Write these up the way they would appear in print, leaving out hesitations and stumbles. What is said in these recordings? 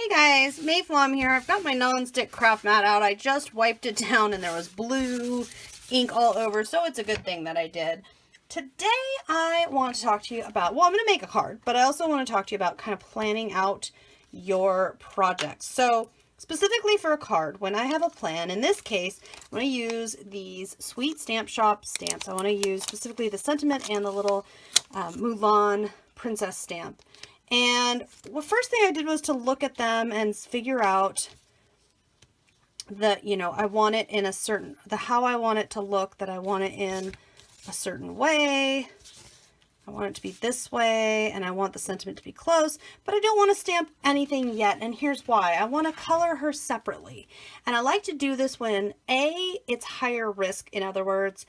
Hey guys, Mayflom here. I've got my non-stick craft mat out. I just wiped it down and there was blue ink all over, so it's a good thing that I did. Today I want to talk to you about, well, I'm going to make a card, but I also want to talk to you about kind of planning out your projects. So specifically for a card, when I have a plan, in this case, I'm going to use these Sweet Stamp Shop stamps. I want to use specifically the sentiment and the little Mulan princess stamp. And the first thing I did was to look at them and figure out that, I want it in a certain, how I want it to look, that I want it in a certain way. I want it to be this way, and I want the sentiment to be close, but I don't want to stamp anything yet, and here's why. I want to color her separately, and I like to do this when, it's higher risk. In other words,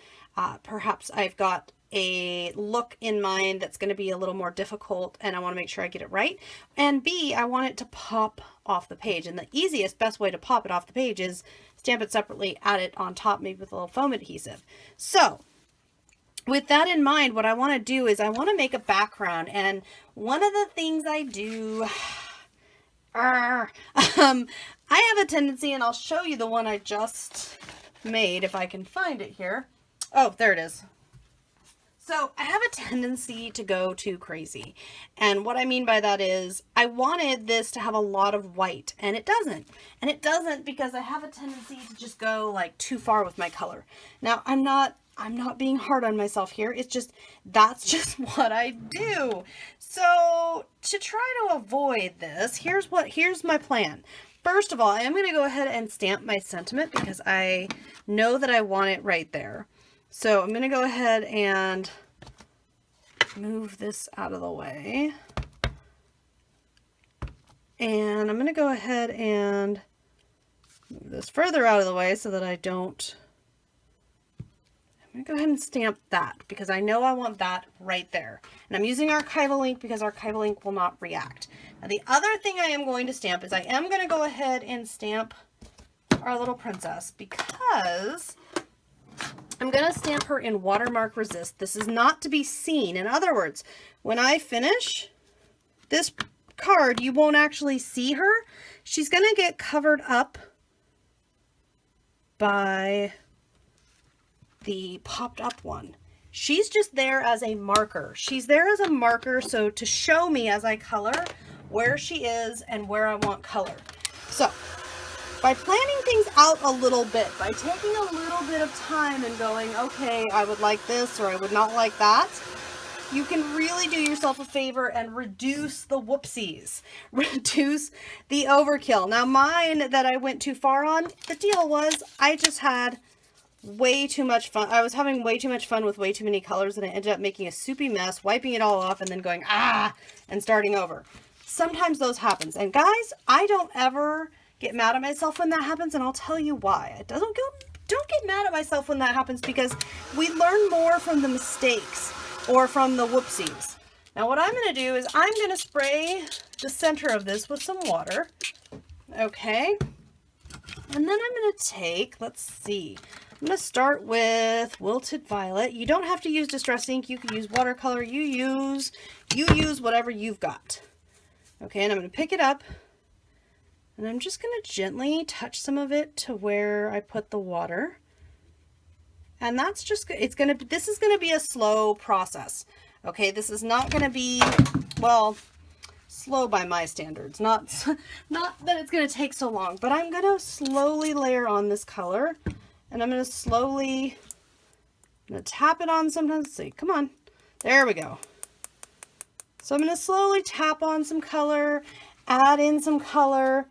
perhaps I've got a look in mind that's going to be a little more difficult, and I want to make sure I get it right, and B, I want it to pop off the page, and the easiest, best way to pop it off the page is stamp it separately, add it on top, maybe with a little foam adhesive. So with that in mind, what I want to do is I want to make a background, and one of the things I do, I have a tendency, and I'll show you the one I just made if I can find it here. Oh, there it is. So I have a tendency to go too crazy. And what I mean by that is I wanted this to have a lot of white, and it doesn't. And it doesn't because I have a tendency to just go like too far with my color. Now, I'm not being hard on myself here. It's just, that's just what I do. So to try to avoid this, here's my plan. First of all, I am going to go ahead and stamp my sentiment because I know that I want it right there. So I'm going to go ahead and move this out of the way. And I'm going to go ahead and move this further out of the way so that I don't... I'm going to go ahead and stamp that because I know I want that right there. And I'm using archival ink because archival ink will not react. Now the other thing I am going to stamp is I am going to go ahead and stamp our little princess because I'm going to stamp her in watermark resist. This is not to be seen. In other words, when I finish this card, you won't actually see her. She's going to get covered up by the popped up one. She's just there as a marker. She's there as a marker, so to show me as I color where she is and where I want color. So by planning things out a little bit, by taking a little bit of time and going, okay, I would like this or I would not like that, you can really do yourself a favor and reduce the whoopsies, reduce the overkill. Now mine that I went too far on, the deal was I just had way too much fun. I was having way too much fun with way too many colors and I ended up making a soupy mess, wiping it all off and then going, and starting over. Sometimes those happens. And guys, I don't ever get mad at myself when that happens, and I'll tell you why. Don't get mad at myself when that happens because we learn more from the mistakes or from the whoopsies. Now what I'm going to do is I'm going to spray the center of this with some water. Okay. And then I'm going to take, let's see, I'm going to start with Wilted Violet. You don't have to use Distress ink. You can use watercolor. You use whatever you've got. Okay, and I'm going to pick it up. And I'm just going to gently touch some of it to where I put the water. And that's just, this is going to be a slow process. Okay, this is not going to be, well, slow by my standards. Not that it's going to take so long, but I'm going to slowly layer on this color. And I'm going to slowly, tap it on sometimes. Let's see, come on. There we go. So I'm going to slowly tap on some color, add in some color.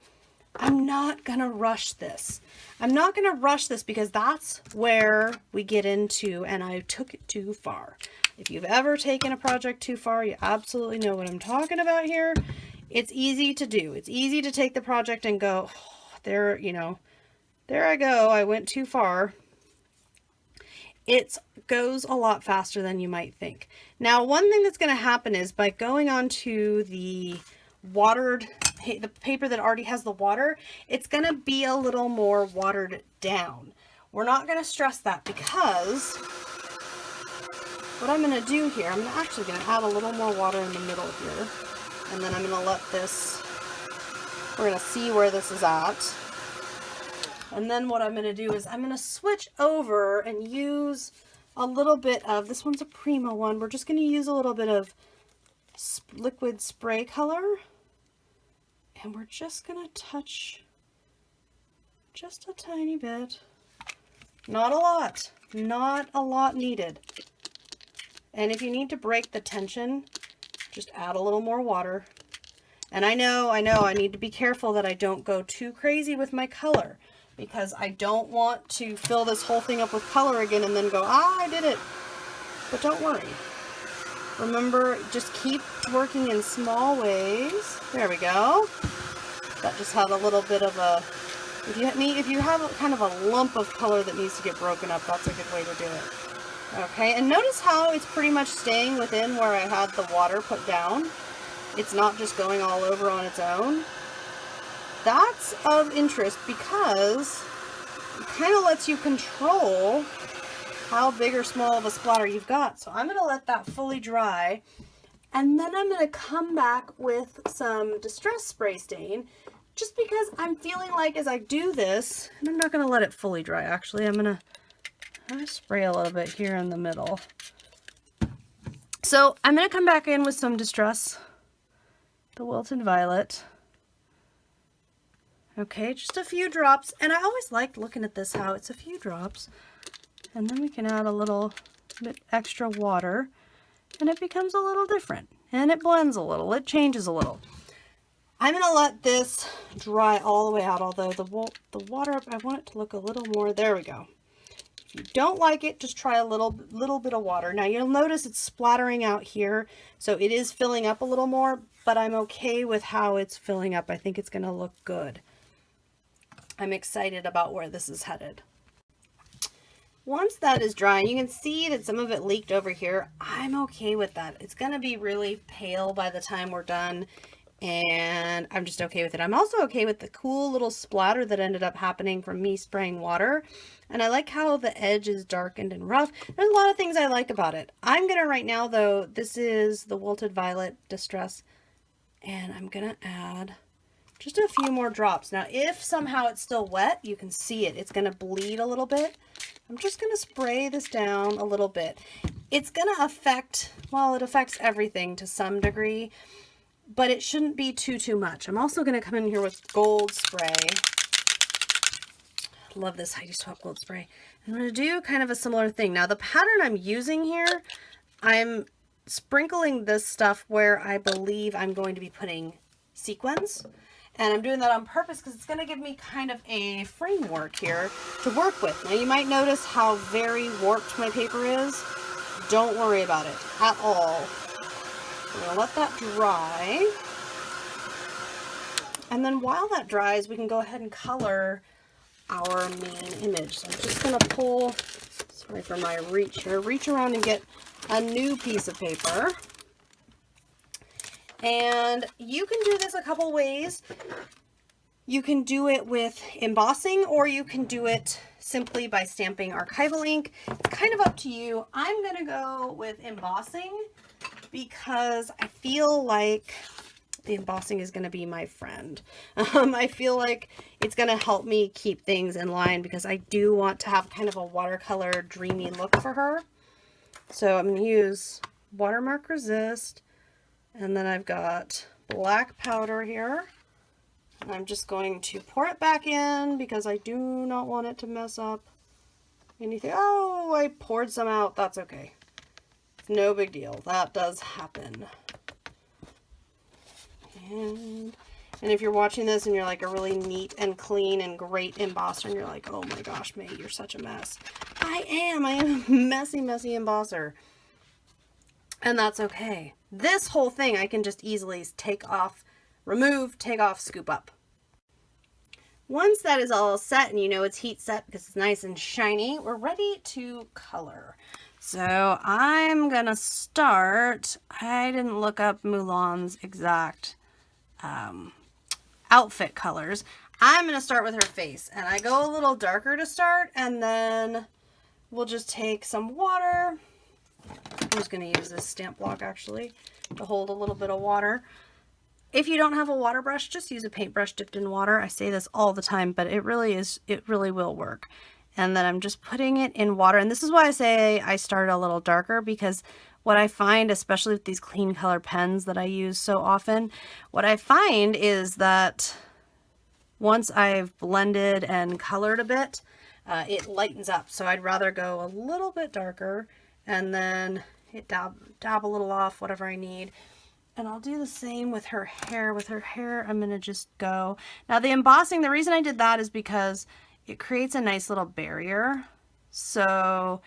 I'm not going to rush this. I'm not going to rush this because that's where we get into, and I took it too far. If you've ever taken a project too far, you absolutely know what I'm talking about here. It's easy to do. It's easy to take the project and go, oh, there I go. I went too far. It goes a lot faster than you might think. Now, one thing that's going to happen is by going on to the the paper that already has the water, it's going to be a little more watered down. We're not going to stress that because what I'm going to do here, I'm actually going to add a little more water in the middle here, and then I'm going to let this We're going to see where this is at. And then what I'm going to do is I'm going to switch over and use a little bit of, this one's a Prima one. We're just going to use a little bit of liquid spray color. And we're just going to touch just a tiny bit. Not a lot. Not a lot needed. And if you need to break the tension, just add a little more water. And I know, I need to be careful that I don't go too crazy with my color, because I don't want to fill this whole thing up with color again and then go, ah, I did it. But don't worry. Remember, just keep working in small ways. There we go. That just had a little bit of a, if you have kind of a lump of color that needs to get broken up, that's a good way to do it. Okay, and notice how it's pretty much staying within where I had the water put down. It's not just going all over on its own. That's of interest because it kind of lets you control how big or small of a splatter you've got. So I'm going to let that fully dry, and then I'm going to come back with some Distress Spray Stain, just because I'm feeling like as I do this, and I'm not going to let it fully dry actually, I'm going to spray a little bit here in the middle. So I'm going to come back in with some Distress, the Wilted Violet. Okay, just a few drops. And I always liked looking at this, how it's a few drops. And then we can add a little bit extra water, and it becomes a little different. And it blends a little, it changes a little. I'm going to let this dry all the way out, although the water, I want it to look a little more, there we go. If you don't like it, just try a little bit of water. Now you'll notice it's splattering out here, so it is filling up a little more, but I'm okay with how it's filling up. I think it's going to look good. I'm excited about where this is headed. Once that is dry, you can see that some of it leaked over here. I'm okay with that. It's going to be really pale by the time we're done, and I'm just okay with it. I'm also okay with the cool little splatter that ended up happening from me spraying water. And I like how the edge is darkened and rough. There's a lot of things I like about it. I'm going to right now, though, this is the Wilted Violet Distress, and I'm going to add just a few more drops. Now, if somehow it's still wet, you can see it. It's going to bleed a little bit. I'm just going to spray this down a little bit. It's going to affect, well, it affects everything to some degree, but it shouldn't be too much. I'm also going to come in here with gold spray. Love this Heidi Swapp gold spray. I'm going to do kind of a similar thing. Now, the pattern I'm using here, I'm sprinkling this stuff where I believe I'm going to be putting sequins. And I'm doing that on purpose because it's going to give me kind of a framework here to work with. Now, you might notice how very warped my paper is. Don't worry about it at all. I'm going to let that dry. And then while that dries, we can go ahead and color our main image. So I'm just going to pull, sorry for my reach here, reach around and get a new piece of paper. And you can do this a couple ways. You can do it with embossing, or you can do it simply by stamping archival ink. It's kind of up to you. I'm going to go with embossing because I feel like the embossing is going to be my friend. I feel like it's going to help me keep things in line because I do want to have kind of a watercolor dreamy look for her. So I'm going to use Watermark Resist, and then I've got black powder here. And I'm just going to pour it back in because I do not want it to mess up anything. Oh, I poured some out. That's okay. It's no big deal. That does happen. And if you're watching this and you're like a really neat and clean and great embosser and you're like, oh my gosh, May, you're such a mess. I am a messy embosser. And that's okay. This whole thing I can just easily take off, remove, take off, scoop up. Once that is all set and you know it's heat set because it's nice and shiny, we're ready to color. So I'm gonna start, I didn't look up Mulan's exact outfit colors. I'm gonna start with her face, and I go a little darker to start, and then we'll just take some water. I'm just gonna use this stamp block actually to hold a little bit of water. If you don't have a water brush, just use a paintbrush dipped in water. I say this all the time, but it really will work. And then I'm just putting it in water. And this is why I say I started a little darker, because what I find, especially with these clean color pens that I use so often, what I find is that once I've blended and colored a bit, it lightens up. So I'd rather go a little bit darker and then dab a little off, whatever I need. And I'll do the same with her hair. With her hair, I'm going to just go. Now the embossing, the reason I did that is because it creates a nice little barrier. So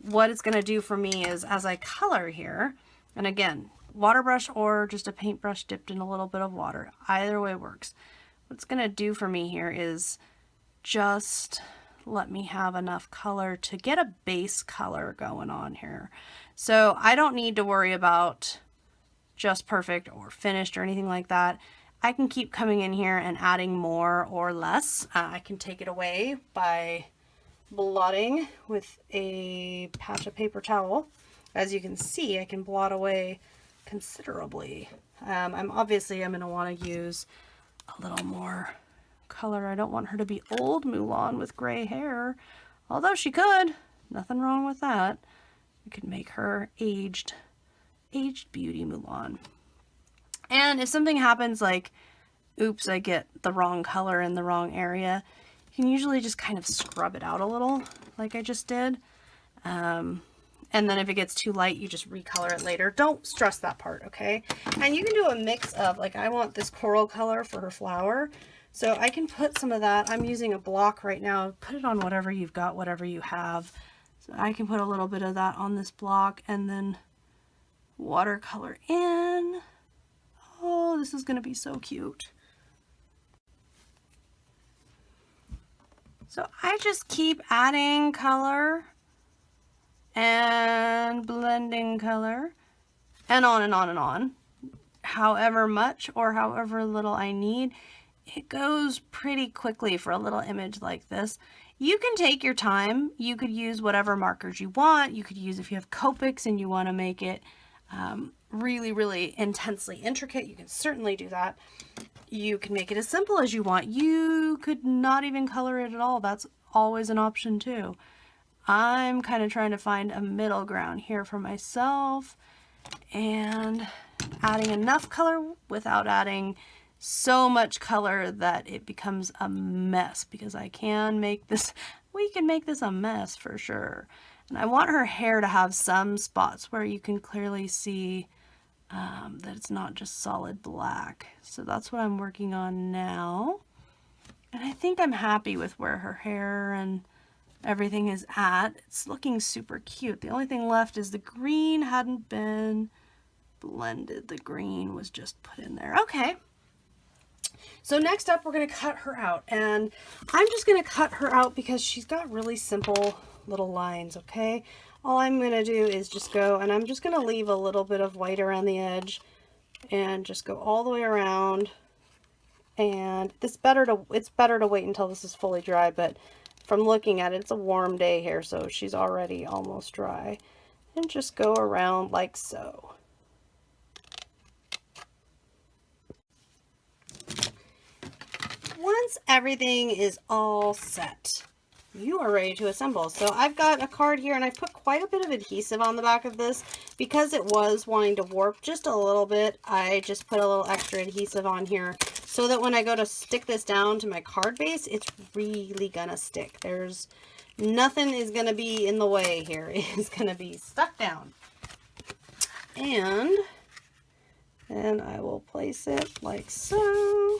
what it's going to do for me is, as I color here, and again, water brush or just a paintbrush dipped in a little bit of water, either way works. What it's going to do for me here is just let me have enough color to get a base color going on here. So I don't need to worry about just perfect or finished or anything like that. I can keep coming in here and adding more or less. I can take it away by blotting with a patch of paper towel. As you can see, I can blot away considerably. I'm going to want to use a little more color. I don't want her to be old Mulan with gray hair, although she could. Nothing wrong with that. I could make her aged beauty Mulan. And if something happens like, oops, I get the wrong color in the wrong area, you can usually just kind of scrub it out a little, like I just did. And then if it gets too light, you just recolor it later. Don't stress that part, okay? And you can do a mix of, like, I want this coral color for her flower, so I can put some of that. I'm using a block right now. Put it on whatever you've got, whatever you have. So I can put a little bit of that on this block and then watercolor in. Oh, this is going to be so cute. So I just keep adding color and blending color and on and on and on. However much or however little I need. It goes pretty quickly for a little image like this. You can take your time. You could use whatever markers you want. You could use, if you have Copics and you want to make it really, really intensely intricate, you can certainly do that. You can make it as simple as you want. You could not even color it at all. That's always an option too. I'm kind of trying to find a middle ground here for myself and adding enough color without adding so much color that it becomes a mess, because I can make this, we can make this a mess for sure. And I want her hair to have some spots where you can clearly see that it's not just solid black. So that's what I'm working on now. And I think I'm happy with where her hair and everything is at. It's looking super cute. The only thing left is the green hadn't been blended. The green was just put in there. Okay. So next up, we're going to cut her out. And I'm just going to cut her out because she's got really simple little lines, okay? All I'm going to do is just go, and I'm just going to leave a little bit of white around the edge and just go all the way around. And it's better to wait until this is fully dry, but from looking at it, it's a warm day here, so she's already almost dry. And just go around like so. Once everything is all set, you are ready to assemble. So I've got a card here, and I put quite a bit of adhesive on the back of this because it was wanting to warp just a little bit. I just put a little extra adhesive on here so that when I go to stick this down to my card base, it's really gonna stick. There's nothing is gonna be in the way here. It is gonna be stuck down. And then I will place it like so.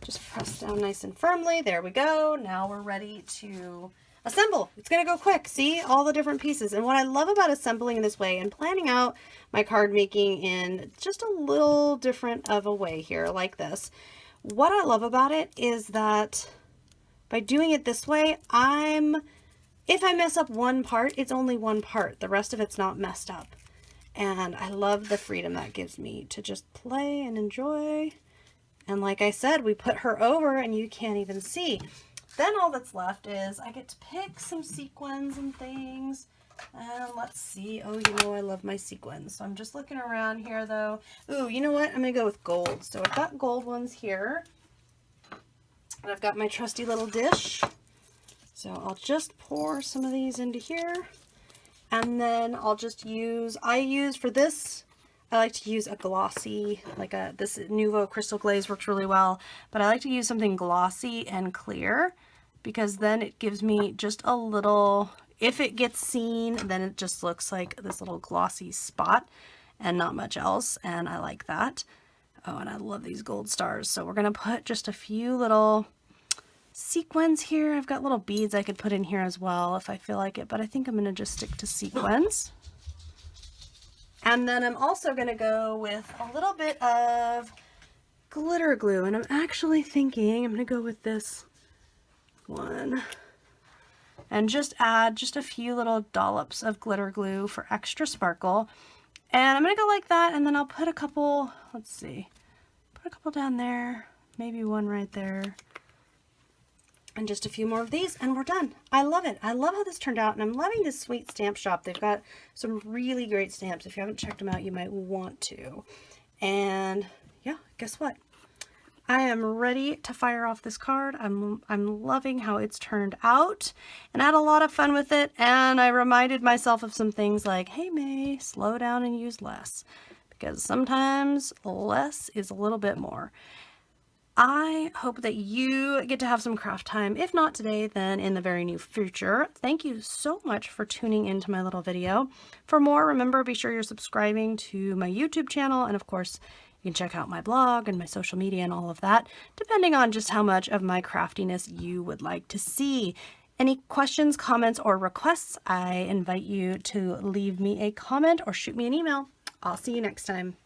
Just press down nice and firmly. There we go. Now we're ready to assemble. It's going to go quick. See all the different pieces. And what I love about assembling in this way and planning out my card making in just a little different of a way here like this. What I love about it is that by doing it this way, if I mess up one part, it's only one part. The rest of it's not messed up. And I love the freedom that gives me to just play and enjoy. And like I said, we put her over and you can't even see. Then all that's left is I get to pick some sequins and things. And let's see. Oh, you know I love my sequins. So I'm just looking around here though. Ooh, you know what? I'm going to go with gold. So I've got gold ones here. And I've got my trusty little dish. So I'll just pour some of these into here. And then I'll just for this, I like to use a glossy, this Nuvo Crystal Glaze works really well. But I like to use something glossy and clear because then it gives me just a little, if it gets seen, then it just looks like this little glossy spot and not much else. And I like that. Oh, and I love these gold stars. So we're going to put just a few little sequins here. I've got little beads I could put in here as well if I feel like it, but I think I'm going to just stick to sequins. And then I'm also going to go with a little bit of glitter glue, and I'm actually thinking I'm going to go with this one and just add just a few little dollops of glitter glue for extra sparkle. And I'm going to go like that, and then I'll put a couple, let's see, put a couple down there, maybe one right there. And just a few more of these and we're done. I love it. I love how this turned out, and I'm loving this Sweet Stamp Shop. They've got some really great stamps. If you haven't checked them out, you might want to. And yeah, guess what? I am ready to fire off this card. I'm loving how it's turned out, and I had a lot of fun with it. And I reminded myself of some things like, hey May, slow down and use less, because sometimes less is a little bit more. I hope that you get to have some craft time. If not today, then in the very near future. Thank you so much for tuning into my little video. For more, remember, be sure you're subscribing to my YouTube channel. And of course, you can check out my blog and my social media and all of that, depending on just how much of my craftiness you would like to see. Any questions, comments, or requests, I invite you to leave me a comment or shoot me an email. I'll see you next time.